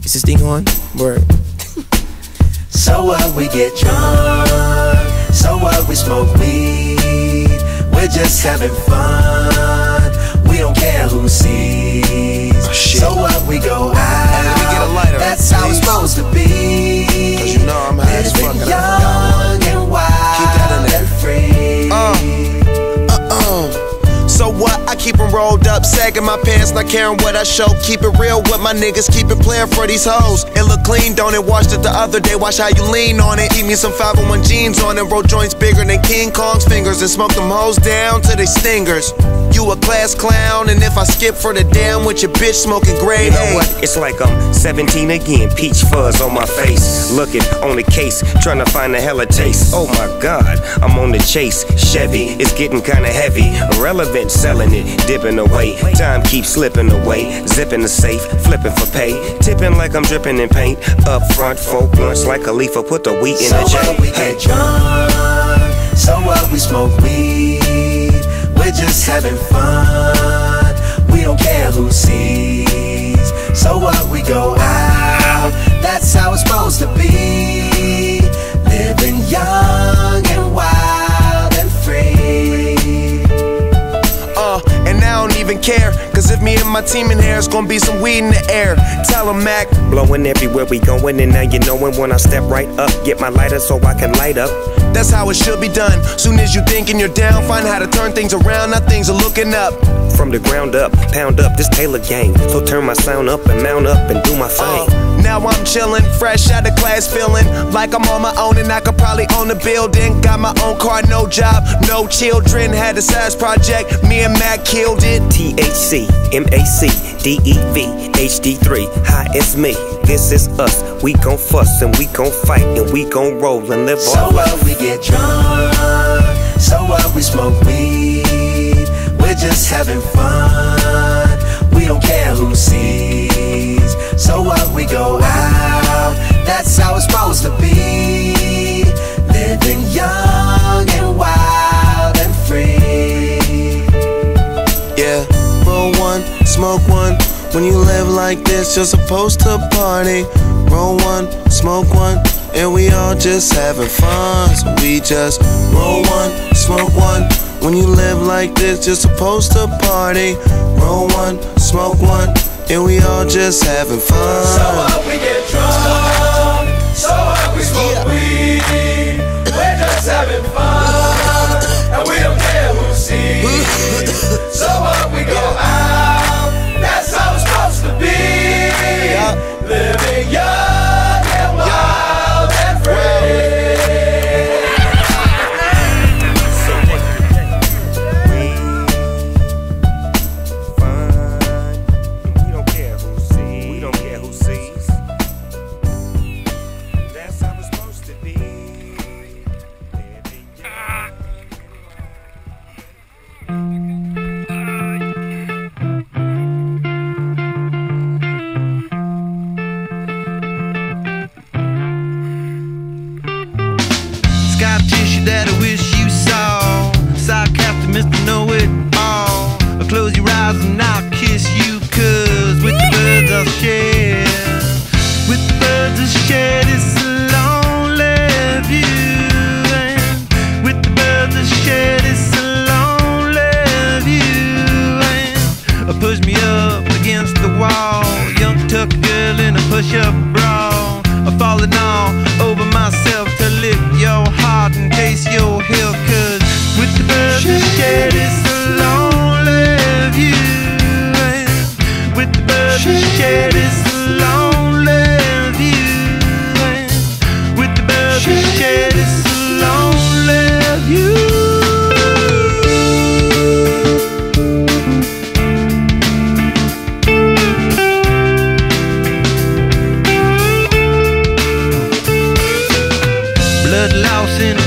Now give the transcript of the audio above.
Is this thing on? Word. So what, we get drunk. So what, we smoke weed. We're just having fun. We don't care who sees. Oh, shit. So what, we go out. Hey, let me get a lighter. That's how it's supposed to be. Cause you know I'm high as fuck and I young and wild. Keep that in there. And free. So what? I keep them rolled up, sagging my pants, not caring what I show. Keep it real with my niggas, keep it playing for these hoes. It look clean, don't it? Washed it the other day, watch how you lean on it. Keep me some 501 jeans on it, roll joints bigger than King Kong's fingers, and smoke them hoes down to they stingers. You a class clown, and if I skip for the damn with your bitch smoking grade You know A. what? It's like I'm 17 again, peach fuzz on my face. Looking on the case, trying to find a hella taste. Oh my God, I'm on the chase. Chevy, it's getting kinda heavy. Irrelevant, selling it, dipping away. Time keeps slipping away. Zipping the safe, flipping for pay. Tipping like I'm dripping in paint. Up front, 4 blunts like a leaf. Put the wheat in the J. So what, we get drunk. So what, we smoke weed. We're just having fun. We don't care who sees. So what, we go out. That's how it's supposed to be. Living young and wild and free. And I don't even care, cause if me and my team in here, it's gonna be some weed in the air. Tell 'em, Mac. Blowing everywhere we going, and now you knowin' when I step right up. Get my lighter so I can light up. That's how it should be done. Soon as you thinking you're down, find how to turn things around. Now things are looking up. From the ground up, pound up this Taylor gang. So turn my sound up and mount up and do my thing. Now I'm chillin', fresh out of class, feeling like I'm on my own and I could probably own a building. Got my own car, no job, no children. Had a size project, me and Mac killed it. THC, MAC, DEV, HD3, hi, it's me. This is us. We gon' fuss and we gon' fight and we gon' roll and live So our life. what, we get drunk. So what, we smoke weed. We're just having fun. We don't care who sees. So what, we go out. That's how it's supposed to be. Living young and wild and free. Yeah, roll one, smoke one. When you live like this, you're supposed to party. Roll one, smoke one, and we all just having fun. So we just roll one, smoke one. When you live like this, you're supposed to party. Roll one, smoke one, and we all just having fun. So what, we get drunk. So what, we smoke weed. We're just having fun. And we don't care who sees. So what, we go out. That's how it's supposed to be. Living young and wild and free. We don't care who sees. We don't care who sees. That's how it's supposed to be. Scar tissue that I wish you saw. Sarcastic Mr. Know-It-All. Close your eyes and I'll kiss you, cause with the birds I'll share. With the birds I'll share this lonely view. And with the birds I'll share this lonely view. And push me up against the wall. Young tuck girl in a push-up bra. Falling all over myself to lift your heart and taste your health. Cause with the birds I share this lonely view. And with the birds I share this lonely view. And with the birds I share this lonely view. Lost in a